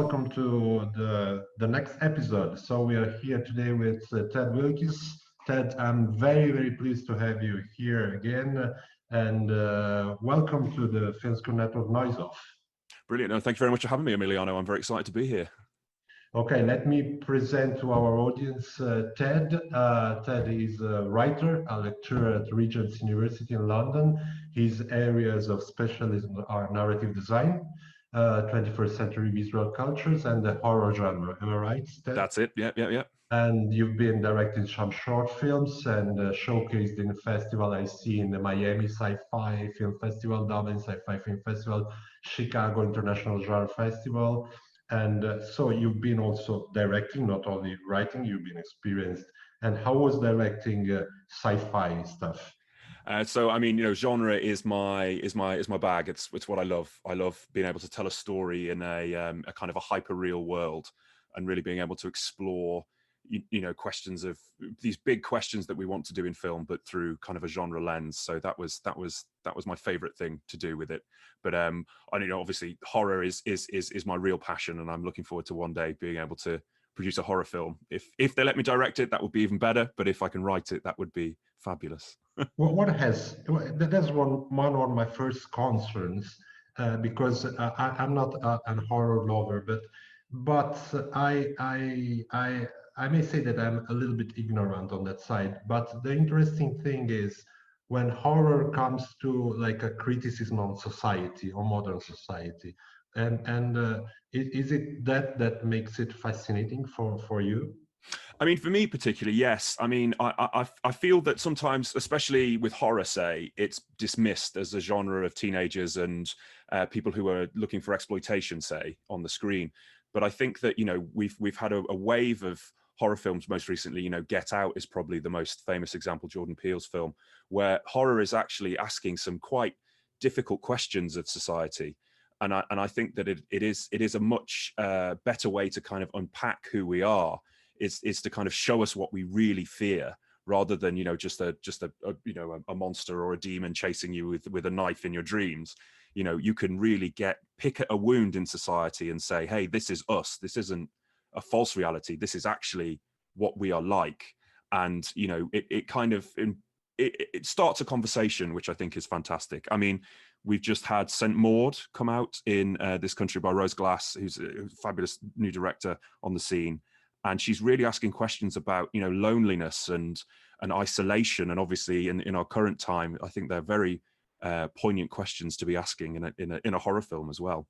welcome to the next episode. So we are here today with Ted Wilkes. Ted, I'm very pleased to have you here again, and welcome to the Film School Network Noise Off. Brilliant. No, thank you very much for having me, Emiliano. I'm very excited to be here. Okay, let me present to our audience Ted. Ted is a writer, a lecturer at Regent's University in London. His areas of specialism are narrative design, 21st century visual cultures, and the horror genre. Am I right, Ted? That's it. Yeah. And you've been directing some short films and showcased in a festival I see in the Miami Sci-Fi Film Festival, Dublin Sci-Fi Film Festival, Chicago International Genre Festival. And so you've been also directing, not only writing, you've been experienced. And how was directing sci-fi stuff? So I mean, genre is my bag. It's what I love. I love being able to tell a story in a kind of a hyper real world, and really being able to explore questions of these big questions that we want to do in film, but through kind of a genre lens. So that was my favorite thing to do with it. But obviously horror is my real passion, and I'm looking forward to one day being able to produce a horror film. If they let me direct it, that would be even better. But if I can write it, that would be fabulous. That's one of my first concerns, because I'm not an horror lover, but I may say that I'm a little bit ignorant on that side. But the interesting thing is when horror comes to like a criticism on society or modern society, and is it that makes it fascinating for you? I mean, for me particularly, yes. I mean, I feel that sometimes, especially with horror, say, it's dismissed as a genre of teenagers and people who are looking for exploitation, say, on the screen. But I think that we've had a wave of horror films most recently. Get Out is probably the most famous example, Jordan Peele's film, where horror is actually asking some quite difficult questions of society. And I think that it is a much better way to kind of unpack who we are. Is to kind of show us what we really fear, rather than just a monster or a demon chasing you with a knife in your dreams. You can really pick at a wound in society and say, hey, this is us. This isn't a false reality. This is actually what we are like. And it starts a conversation, which I think is fantastic. I mean, we've just had St. Maud come out in This Country by Rose Glass, who's a fabulous new director on the scene. And she's really asking questions about, loneliness and isolation. And obviously in our current time, I think they're very poignant questions to be asking in a horror film as well.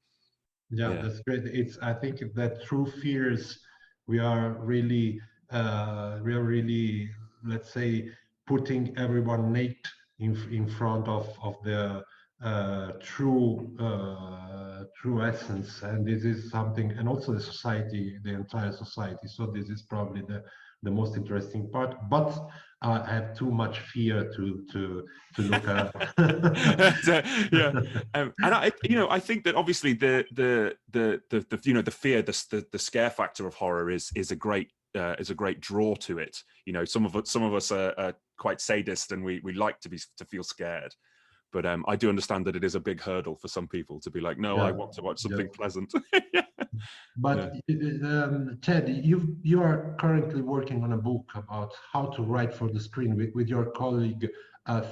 Yeah, that's great. I think that through fears, we are really, let's say, putting everyone naked in front of the true essence, and this is something, and also the society, the entire society. So this is probably the most interesting part. But I have too much fear to look at. Yeah, and I think that obviously the fear, the scare factor of horror is a great draw to it. Some of us are quite sadist, and we like to feel scared. But I do understand that it is a big hurdle for some people to be like, no, I want to watch something pleasant. But Ted, you are currently working on a book about how to write for the screen with your colleague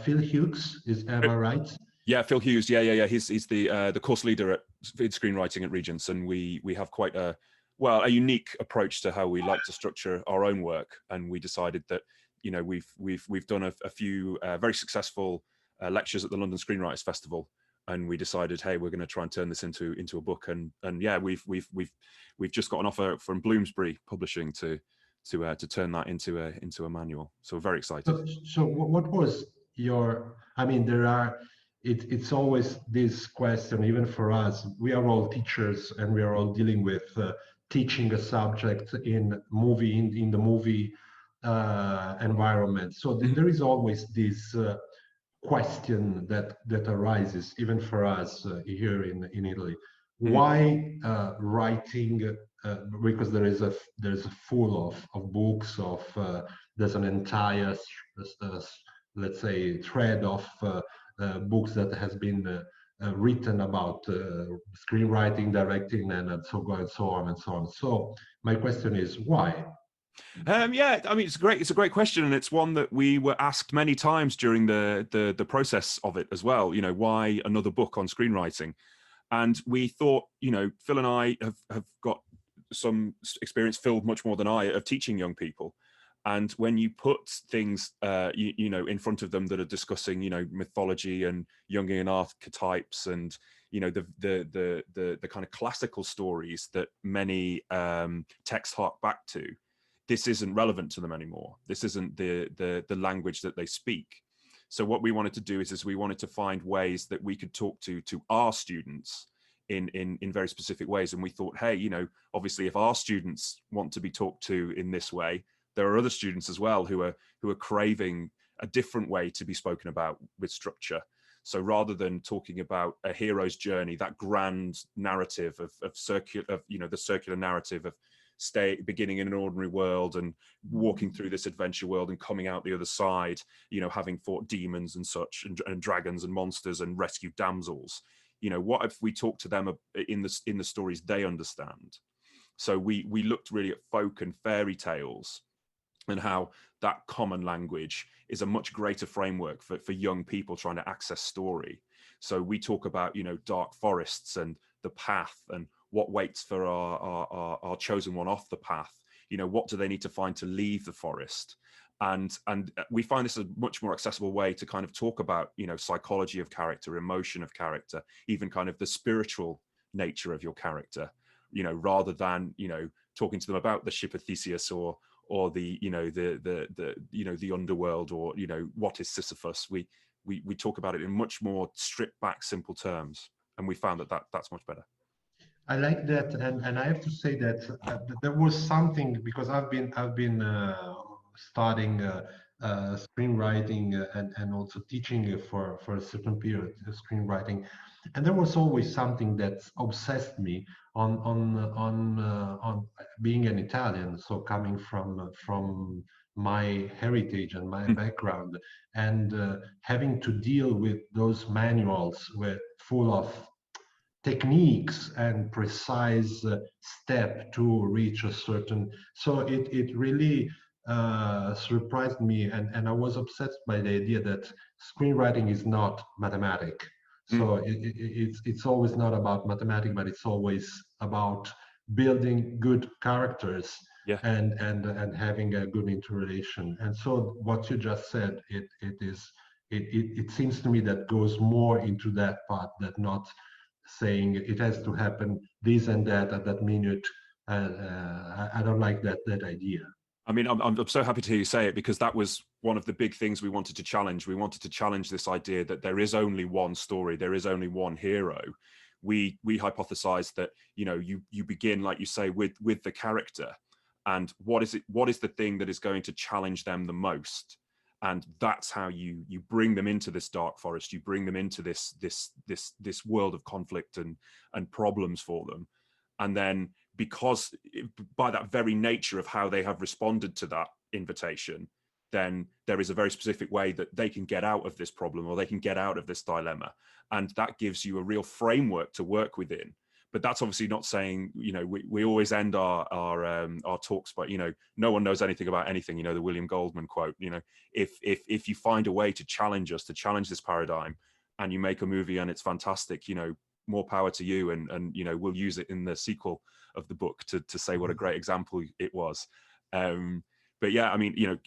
Phil Hughes. Am I right? Yeah, Phil Hughes. Yeah. He's the course leader at screenwriting at Regents, and we have quite a unique approach to how we like to structure our own work. And we decided that we've done a few very successful lectures at the London Screenwriters Festival, and we decided, hey, we're going to try and turn this into a book. And yeah, we've just got an offer from Bloomsbury Publishing to turn that into a manual. So we're very excited. So what was your? I mean, it's always this question, even for us. We are all teachers, and we are all dealing with teaching a subject in the movie environment. So there is always this question that arises, even for us here in Italy. Why writing? Because there's a full of books there's an entire let's say thread of books that has been written about screenwriting, directing, and so on and so on and so on. So my question is, why? Yeah, I mean, it's a great question, and it's one that we were asked many times during the process of it as well. You know, why another book on screenwriting? And we thought, you know, Phil and I have got some experience, Phil much more than I, of teaching young people. And when you put things, you know, in front of them that are discussing, you know, mythology and Jungian archetypes, and you know, the kind of classical stories that many texts hark back to, this isn't relevant to them anymore. This isn't the language that they speak. So what we wanted to do is we wanted to find ways that we could talk to our students in very specific ways. And we thought, hey, you know, obviously if our students want to be talked to in this way, there are other students as well who are craving a different way to be spoken about with structure. So rather than talking about a hero's journey, that grand narrative of you know, the circular narrative of beginning in an ordinary world and walking through this adventure world and coming out the other side, you know, having fought demons and such, and dragons and monsters and rescued damsels. You know, what if we talk to them in the stories they understand? So we looked really at folk and fairy tales, and how that common language is a much greater framework for young people trying to access story. So we talk about, you know, dark forests and the path, and what waits for our chosen one off the path. You know, what do they need to find to leave the forest? And we find this a much more accessible way to kind of talk about, you know, psychology of character, emotion of character, even kind of the spiritual nature of your character, you know, rather than, you know, talking to them about the ship of Theseus or the, you know, the you know, the underworld, or, you know, what is Sisyphus. We talk about it in much more stripped back, simple terms, and we found that's much better. I like that, and I have to say that there was something, because I've been studying screenwriting and also teaching for a certain period screenwriting, and there was always something that obsessed me on being an Italian, so coming from my heritage and my background, and having to deal with those manuals with full of techniques and precise step to reach a certain. So it really surprised me, and I was obsessed by the idea that screenwriting is not mathematic. So it's always not about mathematics, but it's always about building good characters, Yeah. and having a good interrelation. And so what you just said, it seems to me that goes more into that part, that not saying it has to happen this and that at that minute. I don't like that idea. I mean, I'm so happy to hear you say it, because that was one of the big things we wanted to challenge. We wanted to challenge this idea that there is only one story, there is only one hero. We hypothesized that, you know, you begin, like you say, with the character, and what is the thing that is going to challenge them the most, and that's how you bring them into this dark forest. You bring them into this world of conflict and problems for them, and then, because by that very nature of how they have responded to that invitation, then there is a very specific way that they can get out of this problem, or they can get out of this dilemma, and that gives you a real framework to work within. But that's obviously not saying, you know, we always end our talks by, you know, no one knows anything about anything, you know, the William Goldman quote. You know, if you find a way to challenge us, to challenge this paradigm, and you make a movie and it's fantastic, you know, more power to you, and you know, we'll use it in the sequel of the book to say what a great example it was. But yeah, I mean, you know,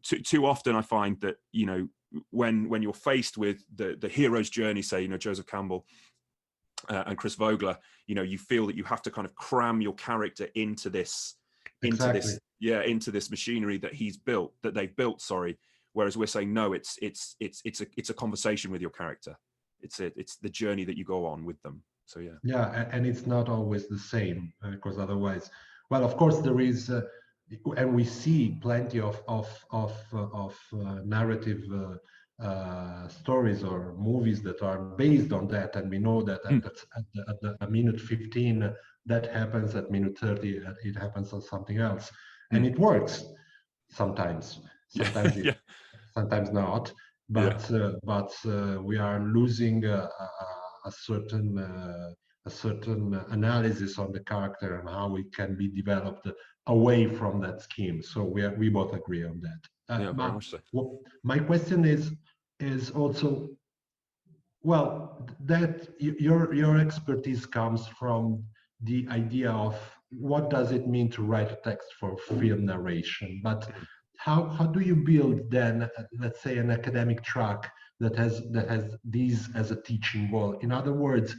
too often I find that, you know, when you're faced with the hero's journey, say, you know, Joseph Campbell and Chris Vogler, you know, you feel that you have to kind of cram your character into this machinery that they've built, sorry. Whereas we're saying, no, it's a conversation with your character. It's the journey that you go on with them. So yeah, and it's not always the same, because otherwise, well, of course there is, and we see plenty of narrative stories or movies that are based on that, and we know that at minute 15 that happens, at minute 30 it happens on something else, and it works sometimes. Sometimes not, but we are losing a a certain analysis on the character and how it can be developed away from that scheme. So we both agree on that. Yeah, very much so. My question is also, well, that your expertise comes from the idea of what does it mean to write a text for film narration, but how do you build then, let's say, an academic track that has these as a teaching goal? In other words,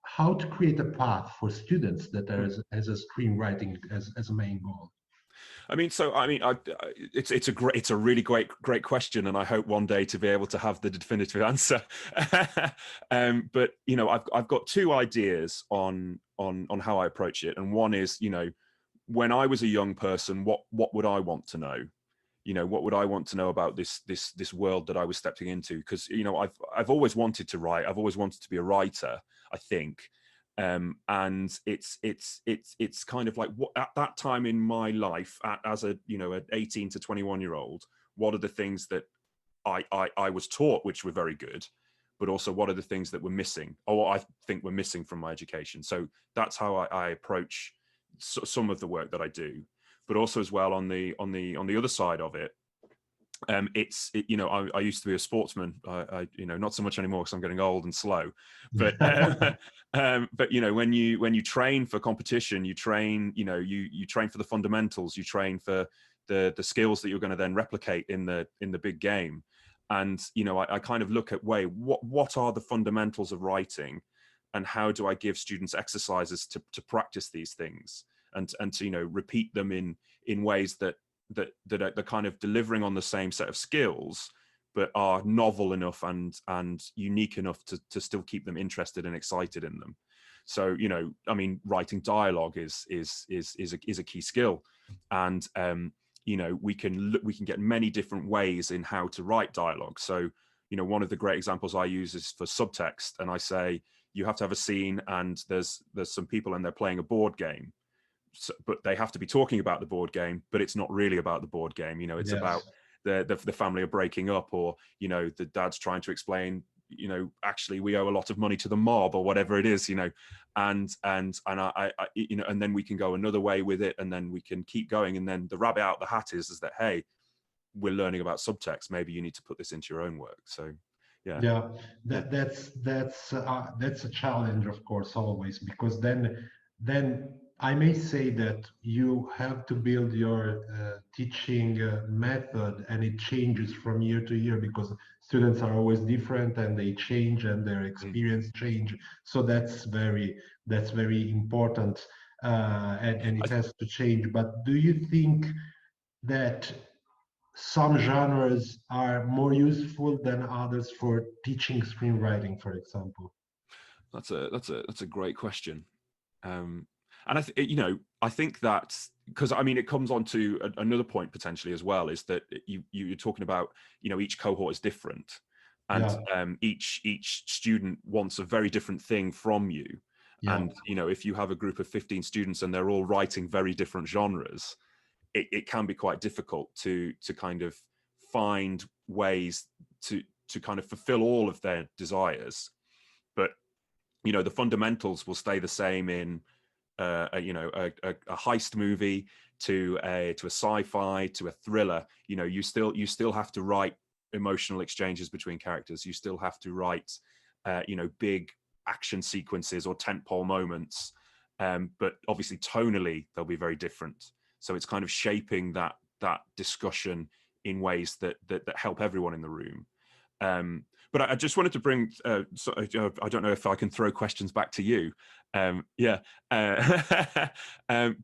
how to create a path for students that has a screenwriting as a main goal? I mean, so I mean, it's a really great question, and I hope one day to be able to have the definitive answer. But you know, I've got two ideas on how I approach it, and one is, you know, when I was a young person, what would I want to know? You know, what would I want to know about this world that I was stepping into? Because, you know, I've always wanted to write. I've always wanted to be a writer, I think. And it's kind of like, what at that time in my life, as a, you know, an 18 to 21-year-old, what are the things that I was taught which were very good, but also what are the things that were missing, or what I think were missing from my education? So that's how I approach some of the work that I do. But also as well, on the other side of it, you know, I used to be a sportsman. I you know, not so much anymore because I'm getting old and slow. But but you know, when you train for competition, you train, you know, you train for the fundamentals, you train for the skills that you're going to then replicate in the big game. And you know, I kind of look at what are the fundamentals of writing, and how do I give students exercises to practice these things, and to, you know, repeat them in ways that are kind of delivering on the same set of skills, but are novel enough and unique enough to still keep them interested and excited in them. So, you know, I mean, writing dialogue is a key skill, and you know, we can get many different ways in how to write dialogue. So, you know, one of the great examples I use is for subtext, and I say you have to have a scene, and there's some people and they're playing a board game. So, but they have to be talking about the board game, but it's not really about the board game. You know, it's about the family are breaking up, or, you know, the dad's trying to explain, you know, actually we owe a lot of money to the mob, or whatever it is, you know, and I you know, and then we can go another way with it, and then we can keep going. And then the rabbit out the hat is that, hey, we're learning about subtext. Maybe you need to put this into your own work. So Yeah, that's a challenge, of course, always, because then I may say that you have to build your teaching method, and it changes from year to year because students are always different and they change and their experience change. So that's very important, and it has to change. But do you think that some genres are more useful than others for teaching screenwriting, for example? that's a great question. And you know, I think that, because I mean, it comes on to another point potentially as well, is that you're talking about, you know, each cohort is different, and Yeah, each student wants a very different thing from you. yeah, And you know, if you have a group of 15 students and they're all writing very different genres, it can be quite difficult to kind of find ways to kind of fulfill all of their desires. But you know, the fundamentals will stay the same in you know, a heist movie, to a sci-fi, to a thriller. You know, you still have to write emotional exchanges between characters. You still have to write you know, big action sequences or tentpole moments, but obviously tonally they'll be very different. So it's kind of shaping that discussion in ways that help everyone in the room. But I just wanted to bring, so, I don't know if I can throw questions back to you. Yeah.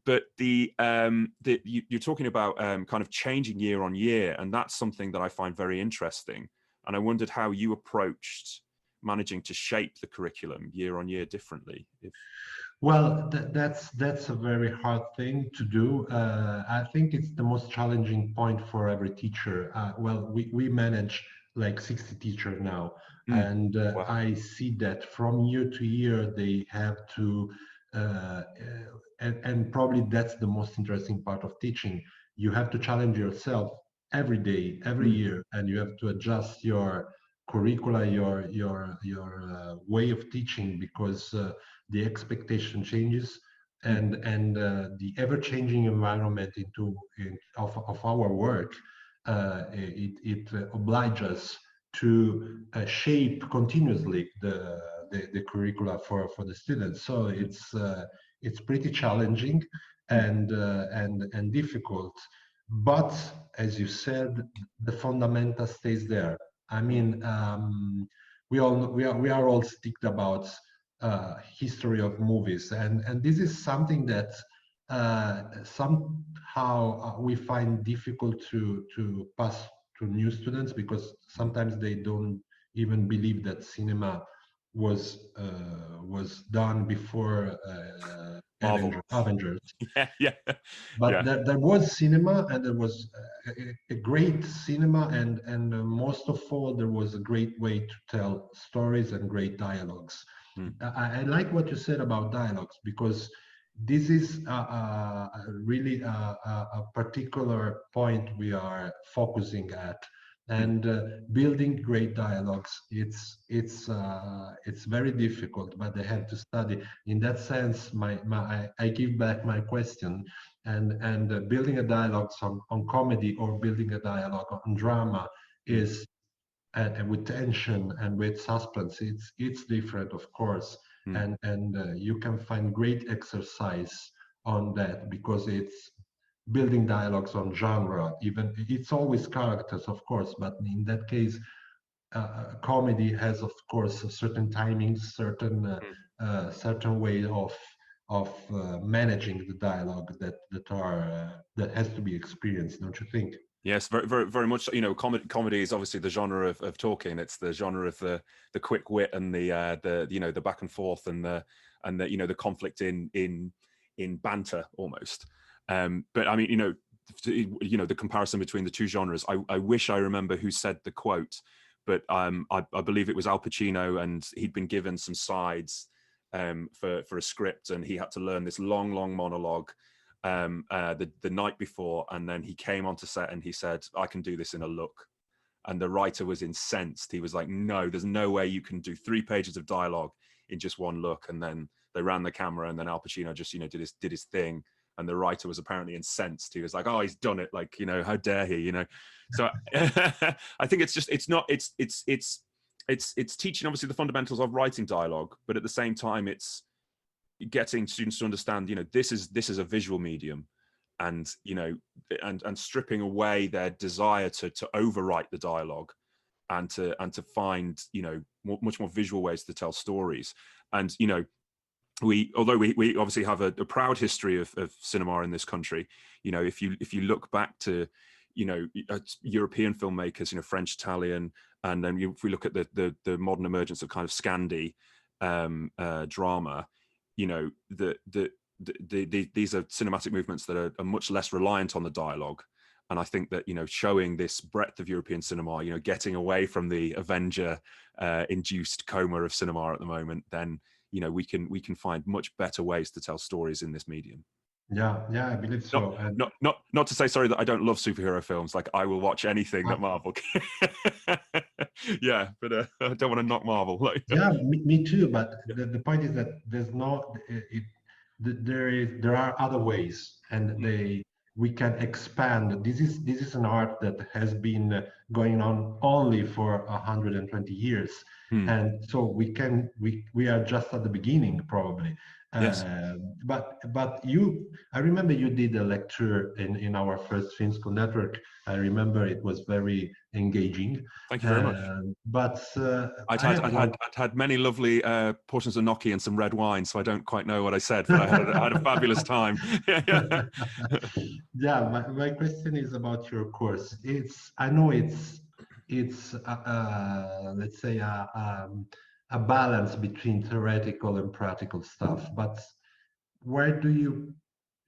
But you're talking about kind of changing year on year, and that's something that I find very interesting. And I wondered how you approached managing to shape the curriculum year on year differently. well, that's a very hard thing to do. I think it's the most challenging point for every teacher. Well, we manage like 60 teachers now, and Wow. I see that from year to year they have to, and probably that's the most interesting part of teaching. You have to challenge yourself every day, every Mm. year, and you have to adjust your curricula, way of teaching, because the expectation changes, and the ever-changing environment of our work, it obliges us to shape continuously the curricula for the students. So it's pretty challenging and difficult. But as you said, the fundamental stays there. I mean, we are all sticked about history of movies, and this is something that somehow we find difficult to pass to new students, because sometimes they don't even believe that cinema was done before Marvel. Avengers. Yeah. But Yeah. there was cinema, and there was a great cinema, and most of all, there was a great way to tell stories and great dialogues. I like what you said about dialogues, because this is really a particular point we are focusing at, and building great dialogues. It's very difficult, but they have to study. In that sense, I give back my question, and building a dialogue on comedy, or building a dialogue on drama, is and with tension and with suspense, it's different, of course. And you can find great exercise on that, because it's building dialogues on genre. Even it's always characters, of course, but in that case, comedy has, of course, a certain timing, certain way of managing the dialogue that has to be experienced, don't you think? Yes, very, very, very much. You know, comedy is obviously the genre of talking. It's the genre of the quick wit, and the back and forth, and the the conflict in banter almost. But I mean, the comparison between the two genres. I wish I remember who said the quote, but I believe it was Al Pacino, and he'd been given some sides for a script, and he had to learn this long monologue the night before, and then he came onto set and he said, "I can do this in a look." And the writer was incensed. He was like, "No, there's no way you can do 3 pages of dialogue in just one look." And then they ran the camera, and then Al Pacino just did his thing, and the writer was apparently incensed. He was like, "Oh, he's done it, like, how dare he?" So I think it's teaching obviously the fundamentals of writing dialogue, but at the same time it's getting students to understand, this is a visual medium, and and stripping away their desire to overwrite the dialogue, and to find much more visual ways to tell stories. And although we obviously have a proud history of cinema in this country, if you look back to European filmmakers, French, Italian, and then if we look at the modern emergence of kind of Scandi drama, these are cinematic movements that are much less reliant on the dialogue. And I think that showing this breadth of European cinema, getting away from the Avenger induced coma of cinema at the moment, then we can find much better ways to tell stories in this medium. Yeah, I believe so. Not to say, sorry, that I don't love superhero films. Like, I will watch anything that Marvel can. Yeah, but I don't want to knock Marvel. Yeah, me too. But the point is that there are other ways, and we can expand. This is an art that has been going on only for 120 years, and so we are just at the beginning, probably. Yes. But I remember you did a lecture in our first Film School network. I remember it was very engaging. Thank you very much. But I'd had many lovely portions of gnocchi and some red wine, so I don't quite know what I said, but I had a fabulous time. Yeah, my question is about your course. I know it's let's say a balance between theoretical and practical stuff, but where do you,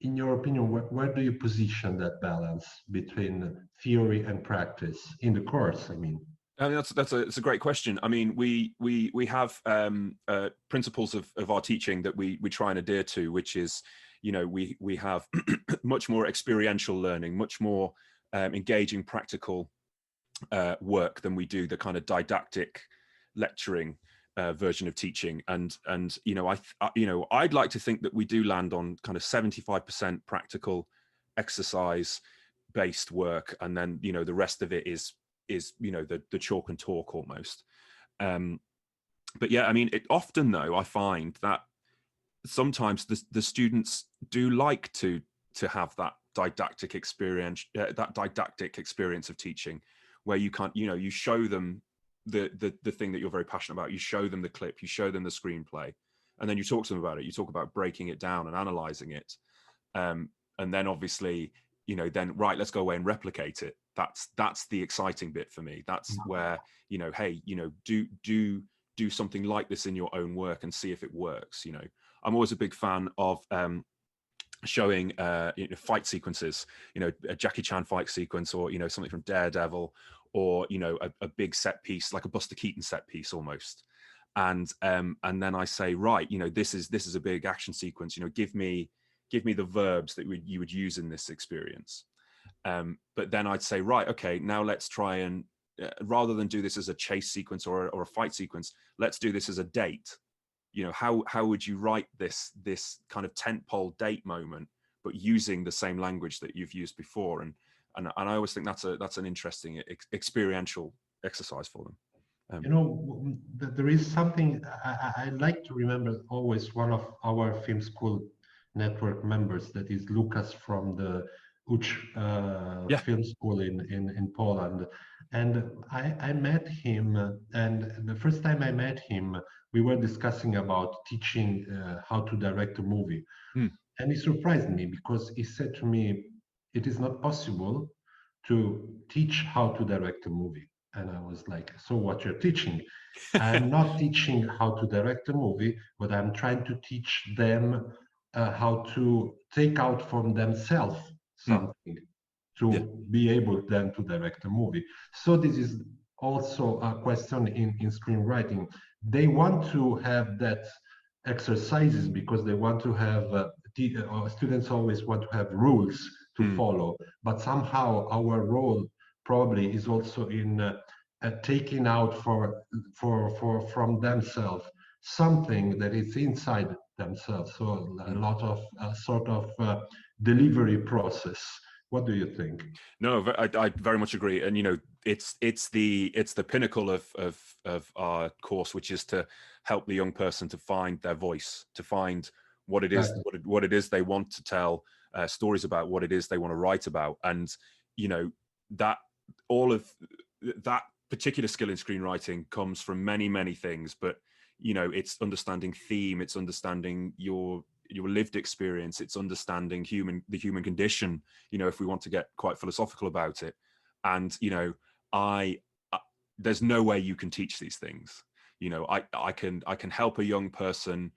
in your opinion, where do you position that balance between theory and practice in the course? I mean, that's a great question. I mean, we have principles of our teaching that we try and adhere to, which is, we have much more experiential learning, much more engaging practical work than we do the kind of didactic lecturing version of teaching. And you know, I'd like to think that we do land on kind of 75% practical exercise based work, and then, you know, the rest of it is you know, the chalk and talk almost. But yeah, I mean, often though, I find that sometimes the students do like to have that didactic experience, of teaching, where you can't, you know, you show them the thing that you're very passionate about, you show them the clip, you show them the screenplay, and then you talk to them about it, you talk about breaking it down and analyzing it, and then obviously, you know, then right, let's go away and replicate it. That's the exciting bit for me. That's where, you know, hey, you know, do something like this in your own work and see if it works. You know, I'm always a big fan of showing you know, fight sequences, you know, a Jackie Chan fight sequence, or, you know, something from Daredevil, or, you know, a big set piece like a Buster Keaton set piece almost. And then I say, right, you know, this is a big action sequence, you know, give me the verbs that you would use in this experience. But then I'd say, right, okay, now let's try and rather than do this as a chase sequence or a fight sequence, let's do this as a date. You know, how would you write this kind of tentpole date moment, but using the same language that you've used before? And I always think that's an interesting experiential exercise for them. You know, there is something I like to remember always. One of our film school network members, that is Lucas from the Uch Yeah. film school in Poland. And I met him, and the first time I met him, we were discussing about teaching how to direct a movie. Mm. And he surprised me because he said to me, it is not possible to teach how to direct a movie. And I was like, so what you're teaching? I'm not teaching how to direct a movie, but I'm trying to teach them how to take out from themselves something Yeah. to be able then to direct a movie. So this is also a question in screenwriting. They want to have that exercises because they want to have students always want to have rules to follow, but somehow our role probably is also in taking out from themselves something that is inside themselves. So a lot of sort of delivery process. What do you think? No, I very much agree. And, you know, it's the pinnacle of our course, which is to help the young person to find their voice, to find what it is, what it is they want to tell stories about, what it is they want to write about. And, you know, that all of that particular skill in screenwriting comes from many things, but, you know, it's understanding theme, it's understanding your lived experience, it's understanding the human condition, you know, if we want to get quite philosophical about it. And, you know, there's no way you can teach these things. You know, I can help a young person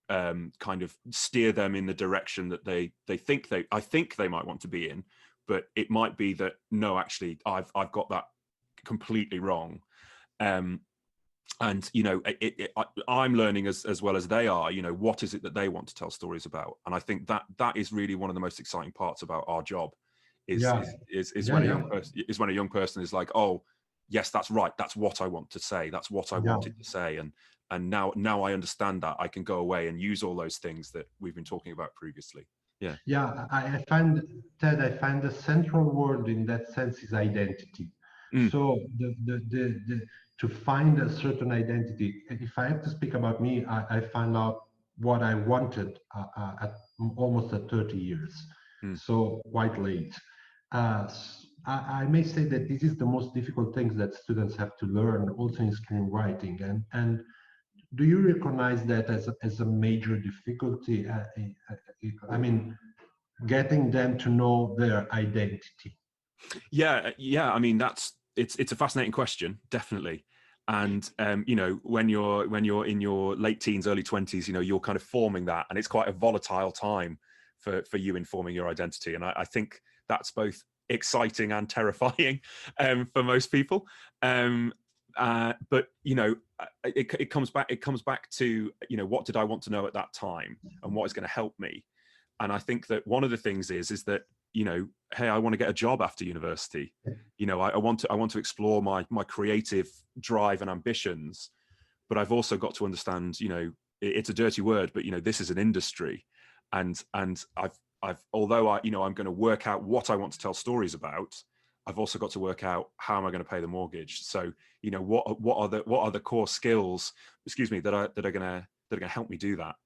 kind of steer them in the direction that I think they might want to be in, but it might be that, no, actually I've got that completely wrong. And, you know, I'm learning as well as they are, you know, what is it that they want to tell stories about? And I think that is really one of the most exciting parts about our job is when a young person is like, oh, yes, that's right. That's what I want to say. That's what I wanted to say. And now I understand that I can go away and use all those things that we've been talking about previously. Yeah. Yeah, I find, Ted, I find the central word in that sense is identity. So to find a certain identity, if I have to speak about me, I found out what I wanted almost at 30 years, so quite late. I may say that this is the most difficult things that students have to learn, also in screenwriting. And do you recognize that as a major difficulty? I mean, getting them to know their identity. Yeah. I mean, it's a fascinating question, definitely. And you know, when you're in your late teens, early 20s, you know, you're kind of forming that, and it's quite a volatile time for you in forming your identity. And I think that's both exciting and terrifying for most people. But you know, it comes back to, you know, what did I want to know at that time, and what is going to help me. And I think that one of the things is that you know, hey, I want to get a job after university. You know, I want to explore my creative drive and ambitions, but I've also got to understand, you know, it's a dirty word, but you know, this is an industry, and I've although I'm going to work out what I want to tell stories about, I've also got to work out how am I going to pay the mortgage. So, you know, what are the core skills, excuse me, that are going to help me do that.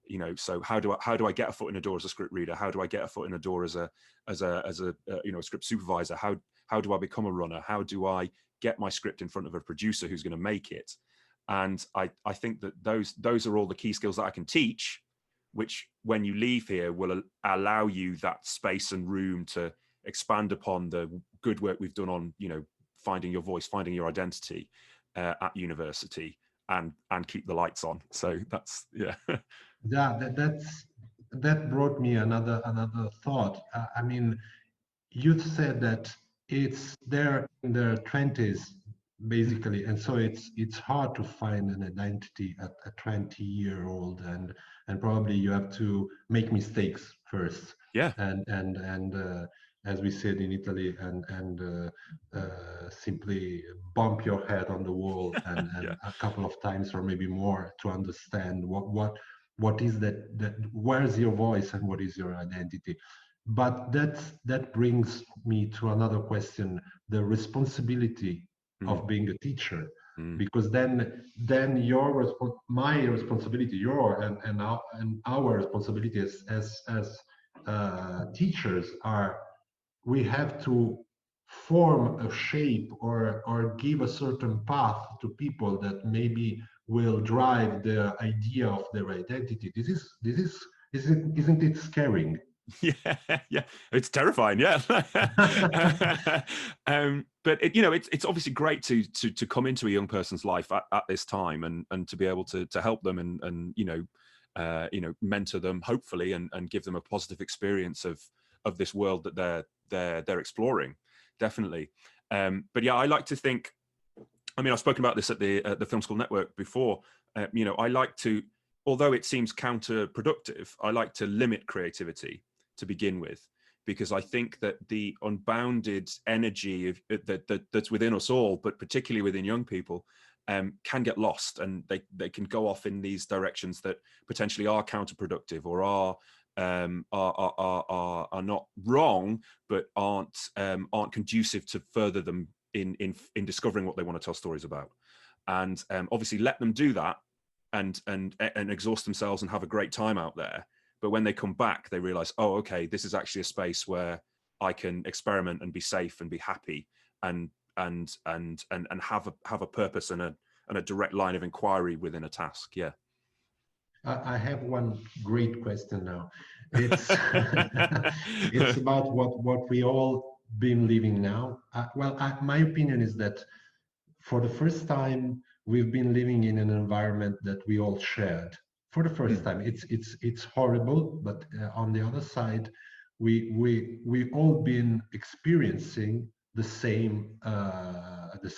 You know, so how do I get a foot in the door as a script reader? How do I get a foot in the door as a you know, a script supervisor? How do I become a runner? How do I get my script in front of a producer who's going to make it? And I think that those are all the key skills that I can teach, which when you leave here will allow you that space and room to expand upon the good work we've done on, you know, finding your voice, finding your identity at university, and keep the lights on. So that's, yeah. Yeah, that brought me another thought. I mean, you said that they're in their 20s basically, and so it's hard to find an identity at a 20-year-old, and probably you have to make mistakes first, Yeah. and as we said in Italy, and simply bump your head on the wall and Yeah. a couple of times or maybe more to understand what is that where's your voice and what is your identity. But that brings me to another question: the responsibility of being a teacher, because then my responsibility, your and our responsibility as teachers are, we have to form a shape or give a certain path to people that maybe will drive the idea of their identity. Isn't it scaring? Yeah, it's terrifying. Yeah. But it, you know, it's obviously great to come into a young person's life at this time, and to be able to help them and you know, mentor them, hopefully, and give them a positive experience of this world that they're exploring, definitely. But yeah, I like to think, I mean, I've spoken about this at the Film School Network before. You know, I like to, although it seems counterproductive, I like to limit creativity to begin with, because I think that the unbounded energy that's within us all, but particularly within young people, can get lost, and they can go off in these directions that potentially are counterproductive or are not wrong, but aren't conducive to further them in discovering what they want to tell stories about. And obviously let them do that and exhaust themselves and have a great time out there. But when they come back, they realize, oh, okay, this is actually a space where I can experiment and be safe and be happy and have a purpose and a direct line of inquiry within a task. Yeah. I have one great question now. It's it's about what we all been living now. My opinion is that for the first time we've been living in an environment that we all shared. For the first time, it's horrible, but on the other side, we all been experiencing the same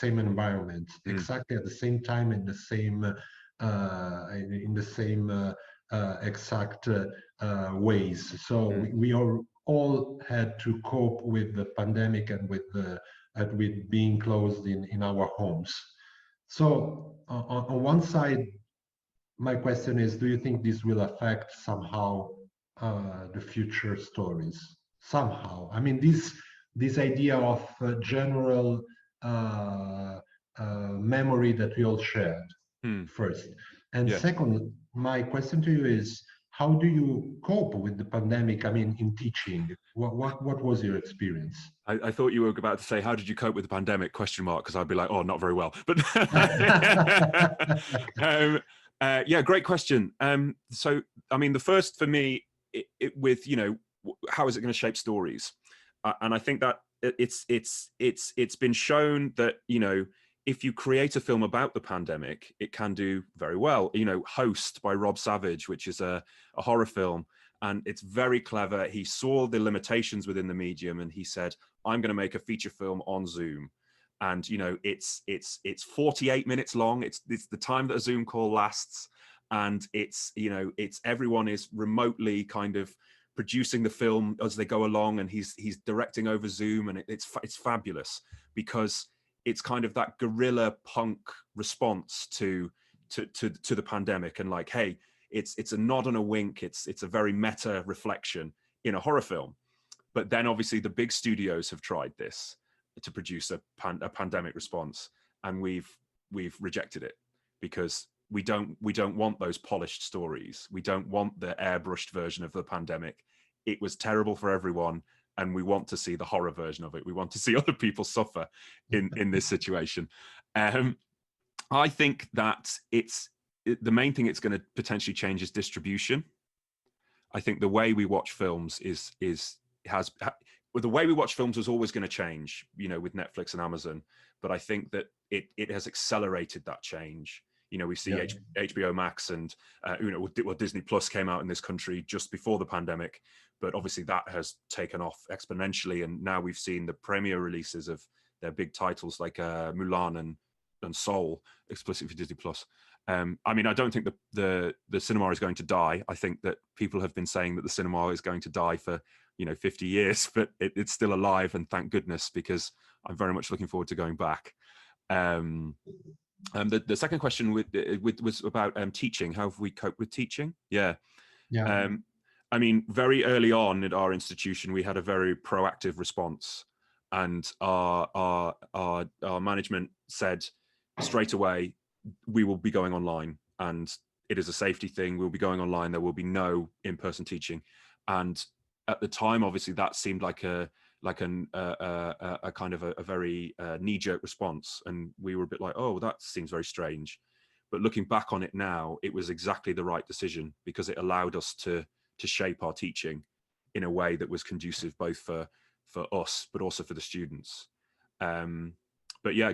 environment exactly at the same time, in the same exact ways. So we all had to cope with the pandemic and with being closed in our homes. So on one side, my question is, do you think this will affect somehow the future stories? Somehow. I mean, this idea of general memory that we all shared, first. And second, my question to you is, how do you cope with the pandemic? I mean, in teaching, what was your experience? I thought you were about to say, how did you cope with the pandemic, ? Because I'd be like, oh, not very well. But yeah, great question. So, I mean, the first for me, with, you know, how is it going to shape stories? And I think that it's been shown that, you know, if you create a film about the pandemic, it can do very well. You know, Host by Rob Savage, which is a horror film, and it's very clever. He saw the limitations within the medium, and he said, I'm going to make a feature film on Zoom. And, you know, it's 48 minutes long. It's the time that a Zoom call lasts. And it's, you know, it's everyone is remotely kind of producing the film as they go along, and he's directing over Zoom, and it's fabulous because it's kind of that guerrilla punk response to the pandemic, and like, hey, it's a nod and a wink, it's a very meta reflection in a horror film. But then obviously the big studios have tried this to produce a pandemic response, and we've rejected it because we don't want those polished stories. We don't want the airbrushed version of the pandemic. It was terrible for everyone, and we want to see the horror version of it. We want to see other people suffer in this situation. I think that the main thing it's going to potentially change is distribution. I think the way we watch films the way we watch films was always going to change, with Netflix and Amazon. But I think that it has accelerated that change. We see HBO Max and Disney Plus came out in this country just before the pandemic, but obviously that has taken off exponentially. And now we've seen the premiere releases of their big titles like Mulan and Soul explicitly for Disney Plus. I don't think the cinema is going to die. I think that people have been saying that the cinema is going to die for 50 years, but it's still alive, and thank goodness, because I'm very much looking forward to going back. The second question was about teaching. How have we coped with teaching? Yeah. Very early on at our institution, we had a very proactive response, and our management said straight away, we will be going online, and it is a safety thing. We'll be going online. There will be no in-person teaching. And at the time, obviously, that seemed like a kind of a very knee-jerk response, and we were a bit like, oh, that seems very strange. But looking back on it now, it was exactly the right decision, because it allowed us to shape our teaching in a way that was conducive both for us, but also for the students. But yeah,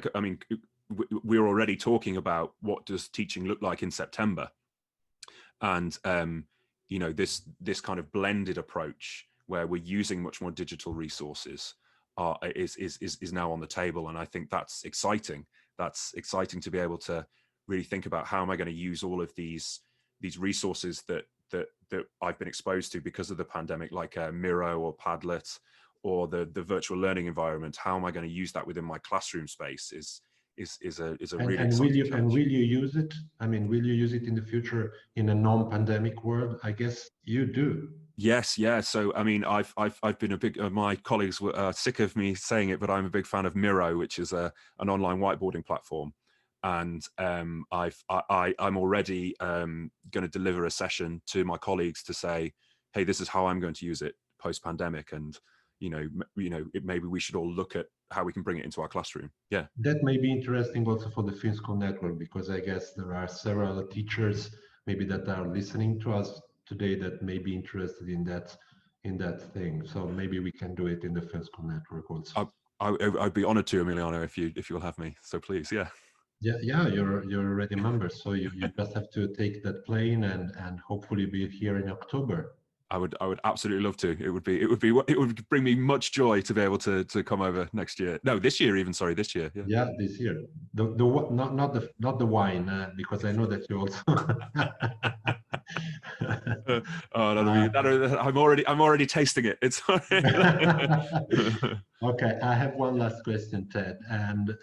we're already talking about what does teaching look like in September, and this kind of blended approach where we're using much more digital resources is now on the table, and I think that's exciting. That's exciting to be able to really think about, how am I going to use all of these resources that I've been exposed to because of the pandemic, like Miro or Padlet or the virtual learning environment. How am I going to use that within my classroom space? Is a really exciting challenge. Will you use it? Will you use it in the future in a non-pandemic world? I guess you do. Yes, yeah. So I've been a big. My colleagues were sick of me saying it, but I'm a big fan of Miro, which is an online whiteboarding platform, and I'm already going to deliver a session to my colleagues to say, hey, this is how I'm going to use it post-pandemic, and maybe we should all look at how we can bring it into our classroom. Yeah, that may be interesting also for the Film School Network, because I guess there are several teachers maybe that are listening to us today that may be interested in that thing. So maybe we can do it in the Film School Network also. I'd be honored to, Emiliano, if you'll have me. So please, yeah. Yeah, you're already a member, so you just have to take that plane and hopefully be here in October. I would absolutely love to. It would bring me much joy to be able to come over next year. No, this year even. Sorry, this year. Yeah, this year. Not the wine, because I know that you also. I'm already tasting it. It's okay. I have one last question, Ted, and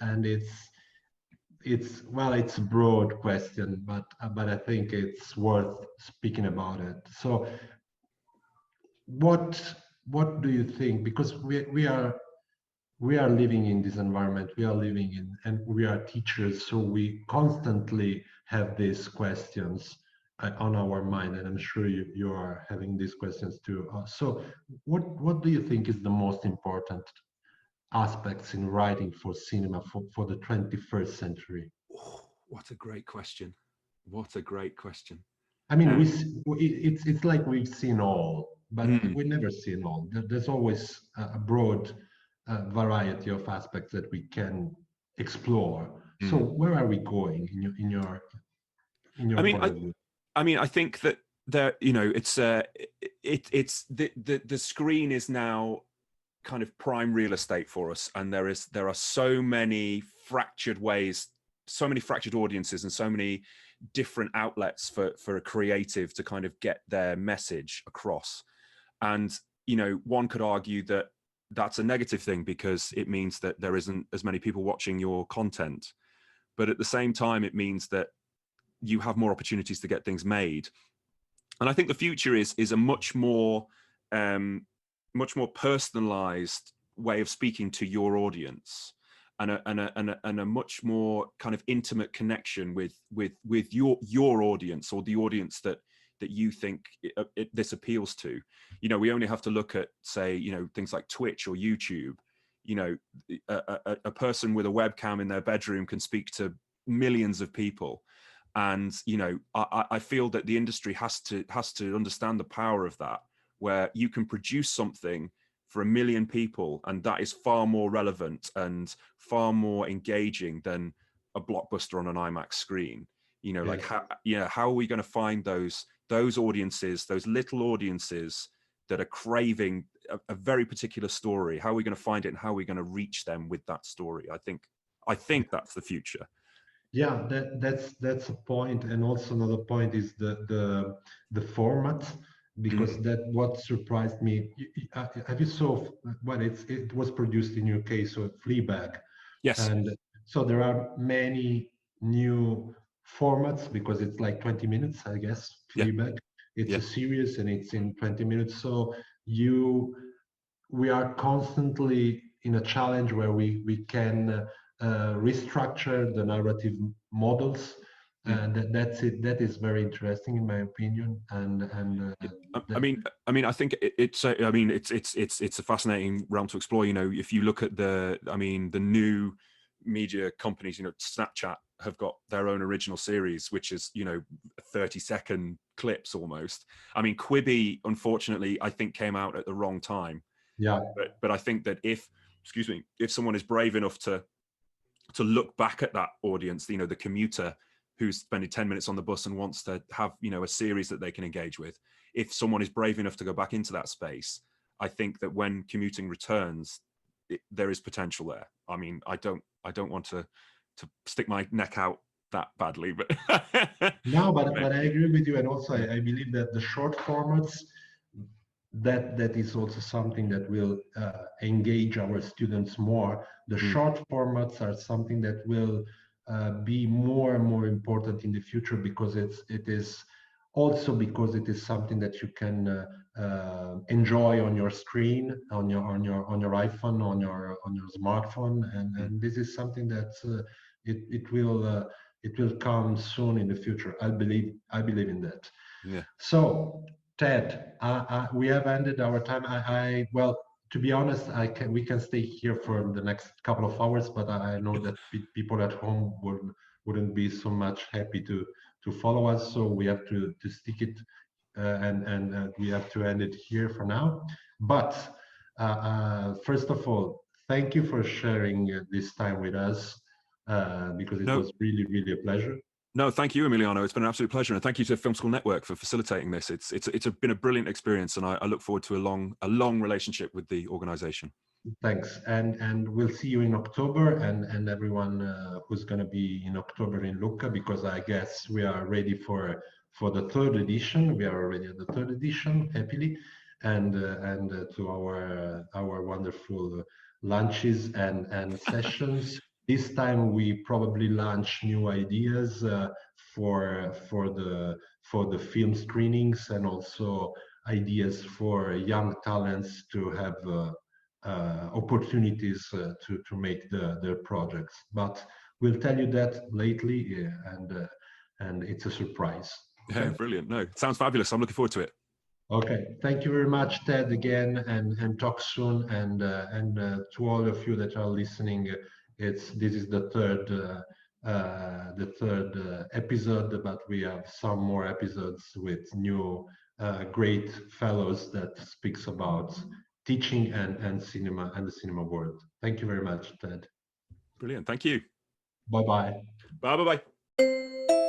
it's a broad question, but I think it's worth speaking about it. So, what do you think? Because we are living in this environment, we are living in, and we are teachers, so we constantly have these questions on our mind, and I'm sure you are having these questions too. So what do you think is the most important aspects in writing for cinema for the 21st century? Oh, what a great question. It's like we've seen all, but we've never seen all. There's always a broad variety of aspects that we can explore. So where are we going in your point of view? I think that it's the screen is now kind of prime real estate for us, and there are so many fractured ways, so many fractured audiences, and so many different outlets for a creative to kind of get their message across. And, you know, one could argue that that's a negative thing because it means that there isn't as many people watching your content. But at the same time, it means that you have more opportunities to get things made. And I think the future is a much more personalized way of speaking to your audience, and a much more kind of intimate connection with your audience, or the audience that you think this appeals to. You know, we only have to look at, say, you know, things like Twitch or YouTube. You know, a person with a webcam in their bedroom can speak to millions of people. And, you know, I feel that the industry has to understand the power of that, where you can produce something for 1 million people, and that is far more relevant and far more engaging than a blockbuster on an IMAX screen. You know, like, how are we going to find those audiences, those little audiences that are craving a very particular story? How are we going to find it, and how are we going to reach them with that story? I think that's the future. Yeah, that's a point, and also another point is the format, because that what surprised me. Have you saw, well, it was produced in UK, so Fleabag, Yes. and so there are many new formats because it's like 20 minutes, I guess. Fleabag, it's a series and it's in 20 minutes. So we are constantly in a challenge where we can restructure the narrative models, and that's it. That is very interesting in my opinion. And I mean, I think it's a fascinating realm to explore. You know, if you look at the new media companies, you know, Snapchat have got their own original series, which is, you know, 30-second clips almost. I mean, Quibi, unfortunately, I think came out at the wrong time. Yeah. But I think that if someone is brave enough to look back at that audience, you know, the commuter who's spending 10 minutes on the bus and wants to have, you know, a series that they can engage with, if someone is brave enough to go back into that space, I think that when commuting returns, there is potential there. I mean, I don't want to stick my neck out that badly, but no, but I agree with you, and also I believe that the short formats, that is also something that will engage our students more. The short formats are something that will be more and more important in the future, because it is also because it is something that you can enjoy on your screen, on your iPhone, on your smartphone, and this is something that it will come soon in the future. I believe in that. Yeah. So Ted, we have ended our time. Well, to be honest, we can stay here for the next couple of hours, but I know that people at home wouldn't be so much happy to follow us, so we have to stick it, and we have to end it here for now. But first of all, thank you for sharing this time with us, because it was really, really a pleasure. No, thank you, Emiliano. It's been an absolute pleasure, and thank you to Film School Network for facilitating this. It's been a brilliant experience, and I look forward to a long relationship with the organization. Thanks, and we'll see you in October, and everyone who's going to be in October in Lucca, because I guess we are ready for the third edition. We are already at the third edition, happily, and to our wonderful lunches and sessions. This time we probably launch new ideas for the film screenings, and also ideas for young talents to have opportunities to make their projects. But we'll tell you that lately, and it's a surprise. Okay? Yeah, brilliant. No, it sounds fabulous. I'm looking forward to it. Okay, thank you very much, Ted, again, and talk soon. And to all of you that are listening, this is the third episode, but we have some more episodes with new great fellows that speaks about teaching and cinema and the cinema world. Thank you very much, Ted. Brilliant. Thank you. Bye-bye. Bye-bye.